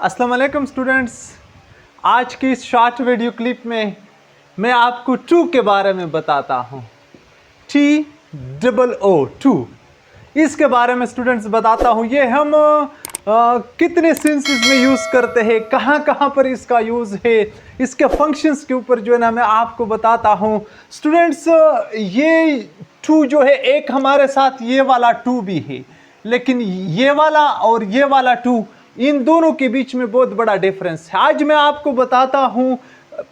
अस्सलाम वालेकुम स्टूडेंट्स। आज की इस शॉर्ट वीडियो क्लिप में मैं आपको टू के बारे में बताता हूँ। TOO, इसके बारे में स्टूडेंट्स बताता हूँ। ये हम कितने सेंसेस में यूज़ करते हैं, कहाँ कहाँ पर इसका यूज़ है, इसके फंक्शंस के ऊपर जो है ना मैं आपको बताता हूँ। स्टूडेंट्स ये टू जो है, एक हमारे साथ ये वाला टू भी है, लेकिन ये वाला और ये वाला टू, इन दोनों के बीच में बहुत बड़ा डिफरेंस है। आज मैं आपको बताता हूँ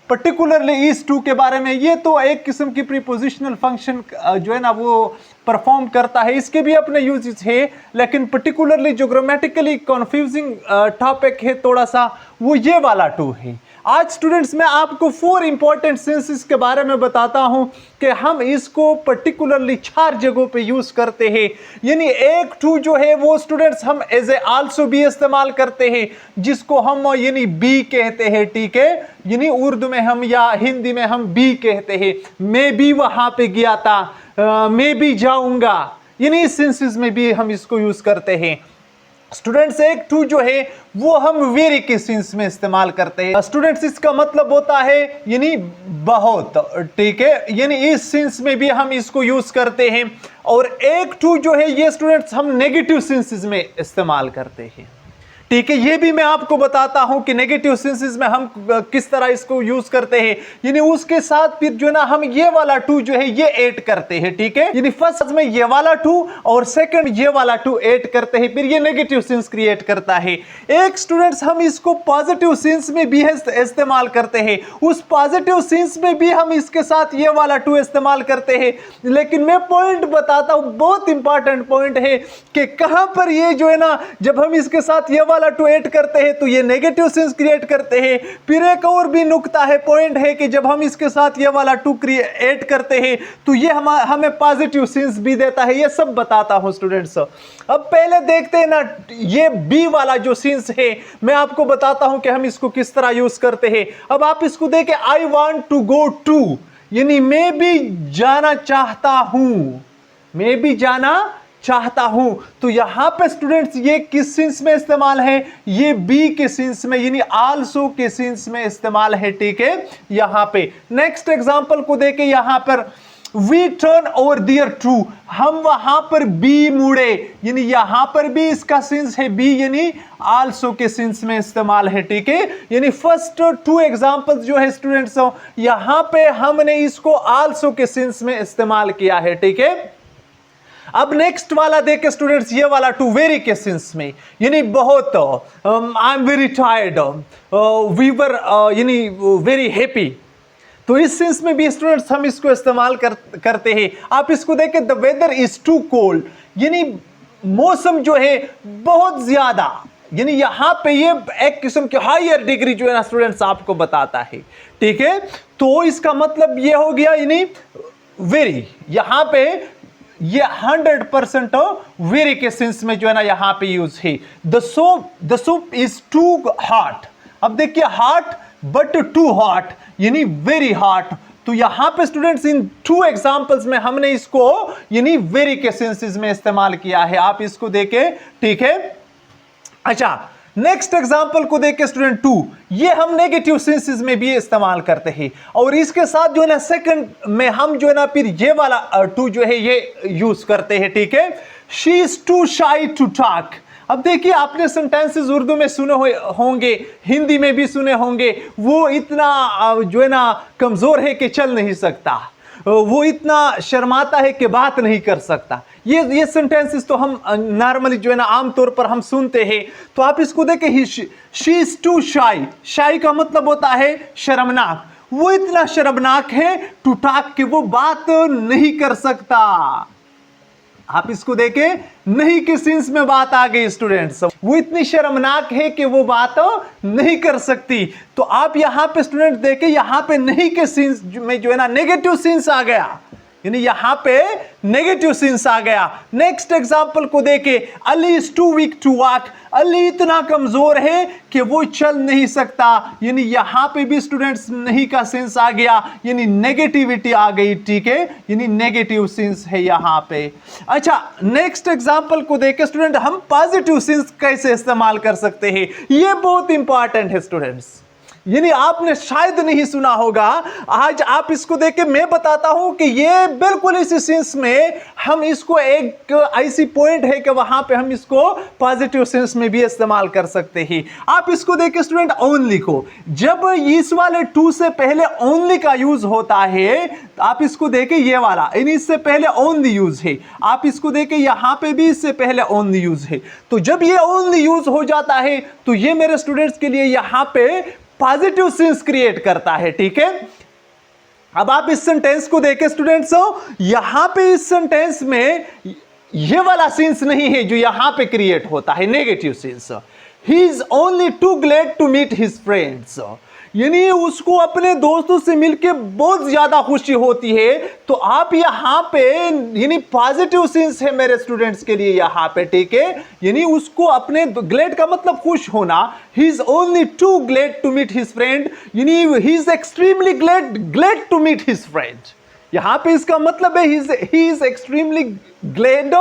पर्टिकुलरली इस टू के बारे में। ये तो एक किस्म की प्रीपोजिशनल फंक्शन जो है ना वो परफॉर्म करता है, इसके भी अपने यूजेस है, लेकिन पर्टिकुलरली जो ग्रामेटिकली कंफ्यूजिंग टॉपिक है थोड़ा सा, वो ये वाला टू है। आज स्टूडेंट्स मैं आपको 4 इंपॉर्टेंट सेंसेस के बारे में बताता हूं कि हम इसको पर्टिकुलरली 4 जगहों पे यूज करते हैं। यानी एक टू जो है वो स्टूडेंट्स हम एज ए आल्सो भी इस्तेमाल करते हैं, जिसको हम यानी बी कहते हैं, ठीक है। यानी उर्दू में हम या हिंदी में हम बी कहते हैं। मैं भी वहां पे गया था, मैं भी जाऊंगा, यानी इस सेंसेस में भी हम इसको यूज करते हैं। स्टूडेंट्स एक टू जो है वो हम वेरी के सेंस में इस्तेमाल करते हैं। स्टूडेंट्स इसका मतलब होता है यानी बहुत, ठीक है। यानी इस सेंस में भी हम इसको यूज करते हैं। और एक टू जो है ये स्टूडेंट्स हम नेगेटिव सेंसेस में इस्तेमाल करते हैं, ठीक है। ये भी मैं आपको बताता हूं कि नेगेटिव सेंसेस में हम किस तरह इसको यूज करते हैं। यानी उसके साथ फिर जो ना हम ये वाला टू जो है ये ऐड करते हैं, ठीक है। यानी फर्स्ट में ये वाला टू और सेकंड ये वाला टू ऐड करते हैं, फिर ये नेगेटिव सेंस क्रिएट करता है। एक स्टूडेंट्स हम इसको पॉजिटिव सेंस में भी इस्तेमाल करते हैं, उस पॉजिटिव सेंस में भी हम इसके साथ ये वाला टू इस्तेमाल करते हैं। लेकिन मैं पॉइंट बताता हूं, बहुत इंपॉर्टेंट पॉइंट है कि कहां पर ये जो है ना जब हम इसके साथ ये वाला टू ऐड करते हैं तो ये नेगेटिव सेंस क्रिएट करते हैं। फिर एक और भी नुक्ता है, पॉइंट है कि जब हम इसके साथ ये वाला टू ऐड करते हैं तो ये हमें पॉजिटिव सेंस भी देता है। ये सब बताता हूं स्टूडेंट्स। अब पहले देखते हैं ना ये बी वाला जो सेंस है, मैं आपको बताता हूं कि हम इसको किस तरह यूज करते हैं। अब आप इसको देखें, I want to go to, यानी मैं भी जाना चाहता हूं, मैं भी जाना चाहता हूं। तो यहां पे स्टूडेंट्स ये किस सेंस में इस्तेमाल है, ये बी के सेंस में यानी आल्सो के सेंस में इस्तेमाल है, ठीक है। यहां पे नेक्स्ट एग्जांपल को देखें, यहां पर we turn over there to, हम वहां पर बी मुड़े, यानी यहां पर भी इसका सेंस है बी, यानी आल्सो के सेंस में इस्तेमाल है, ठीक है। यानी फर्स्ट 2 एग्जांपल्स जो है स्टूडेंट्स यहां पे हमने इसको आल्सो के सेंस में इस्तेमाल किया है, ठीक है। अब नेक्स्ट वाला देखे स्टूडेंट्स, ये वाला टू वेरी के सेंस में, यानी बहुत, I am very tired, we were यानी वेरी हैप्पी। तो इस सेंस में भी स्टूडेंट्स हम इसको इस्तेमाल करते हैं। आप इसको देखें, the weather is too cold, यानी मौसम जो है बहुत ज्यादा, यानी यहां पे ये एक किस्म की हायर डिग्री जो है ना स्टूडेंट्स आपको बताता है, ठीक है। तो इसका मतलब ये हो गया, यानी वेरी, यहां पे ये 100% वेरी के सेंस में जो है ना यहां पे यूज है। The soup is too hot, अब देखिए हॉट बट टू हॉट, यानी वेरी हॉट। तो यहां पे स्टूडेंट्स इन 2 एग्जांपल्स में हमने इसको यानी वेरी के सेंसेस में इस्तेमाल किया है। आप इसको देखें, ठीक है। अच्छा, नेक्स्ट एग्जांपल को देखें स्टूडेंट, टू, ये हम नेगेटिव सेंसेस में भी इस्तेमाल करते हैं। और इसके साथ जो है ना सेकंड में हम जो है ना फिर ये वाला टू जो है ये यूज करते हैं, ठीक है। She is too shy to talk. अब देखिए, आपने सेंटेंसेस उर्दू में सुने होंगे, हिंदी में भी सुने होंगे, वो इतना जो है ना कमजोर है कि चल नहीं सकता, वो इतना शर्माता है कि बात नहीं कर सकता। ये सेंटेंसेस तो हम नॉर्मली जो है ना आमतौर पर हम सुनते हैं। तो आप इसको देखें, शी इज टू शाई, शाई का मतलब होता है शर्मनाक, वो इतना शर्मनाक है टू टॉक कि वो बात नहीं कर सकता। आप इसको देखें, नहीं के सेंस में बात आ गई स्टूडेंट्स, वो इतनी शर्मनाक है कि वो बात नहीं कर सकती। तो आप यहां पे स्टूडेंट देखें, यहां पे नहीं के सेंस में जो है ना नेगेटिव सेंस आ गया, यानी यहां पे नेगेटिव सेंस आ गया। नेक्स्ट एग्जांपल को देखें, Ali is too weak to walk, Ali इतना कमजोर है कि वो चल नहीं सकता, यानी यहां पे भी स्टूडेंट्स नहीं का सेंस आ गया, यानी नेगेटिविटी आ गई, ठीक है, यानी नेगेटिव सेंस है यहां पे। अच्छा, नेक्स्ट एग्जांपल को देखें स्टूडेंट, हम पॉजिटिव सेंस कैसे इस्तेमाल कर सकते हैं, ये बहुत इंपॉर्टेंट है स्टूडेंट्स, यानी आपने शायद नहीं सुना होगा, आज आप इसको देख के मैं बताता हूं कि ये बिल्कुल इसी सेंस में हम इसको एक ऐसी पॉइंट है कि वहां पे हम इसको पॉजिटिव सेंस में भी इस्तेमाल कर सकते हैं। आप इसको देख के स्टूडेंट ओनली को, जब इस वाले टू से पहले ओनली का यूज होता है, आप इसको देखें ये वाला, इससे पहले ओनली यूज है, आप इसको देखें यहां पे भी इससे पहले ओनली यूज है, तो जब ये ओनली यूज हो जाता है तो ये मेरे स्टूडेंट्स के लिए यहां पे पॉजिटिव सेंस क्रिएट करता है, ठीक है। अब आप इस सेंटेंस को देखें स्टूडेंट्स, यहां पे इस सेंटेंस में ये वाला सेंस नहीं है जो यहां पे क्रिएट होता है, negative sense. He is only too glad to meet his friends, यानी उसको अपने दोस्तों से मिलके बहुत ज्यादा खुशी होती है, तो आप यहां पे यानी पॉजिटिव सेंस है मेरे स्टूडेंट्स के लिए यहां पे, ठीक है, यानी उसको अपने ग्लैड का मतलब खुश होना, he is only too glad to meet his friend, यानी he is extremely glad to meet his friend, यहां पे इसका मतलब है he is extremely glad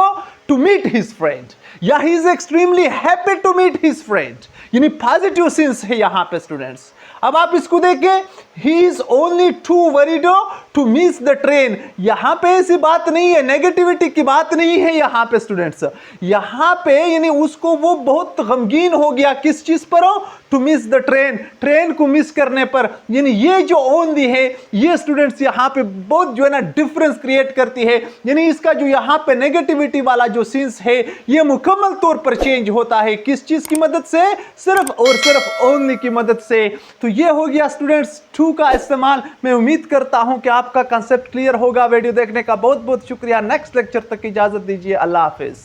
to meet his friend, या he is extremely happy to meet his friend, यानी positive sense है यहां पे स्टूडेंट्स। अब आप इसको देखें, he is only too worried to miss the train, यहां पे ऐसी बात नहीं है, नेगेटिविटी की बात नहीं है यहां पे स्टूडेंट्स, यहां पे यानी उसको वो बहुत गमगीन हो गया किस चीज पर, to miss the train, train को मिस करने पर, यानी ये जो ओनली है ये स्टूडेंट्स यहां पे बहुत जो है ना डिफरेंस क्रिएट करती है, यानी इसका जो यहां पे नेगेटिविटी वाला जो सेंस है ये मुकम्मल तौर पर चेंज होता है, किस चीज की मदद से, सिर्फ और सिर्फ ओनली की मदद से। तो ये हो गया स्टूडेंट्स टू का इस्तेमाल। मैं उम्मीद करता हूं कि आपका कंसेप्ट क्लियर होगा। वीडियो देखने का बहुत बहुत शुक्रिया। नेक्स्ट लेक्चर तक इजाजत दीजिए। अल्लाह हाफिज।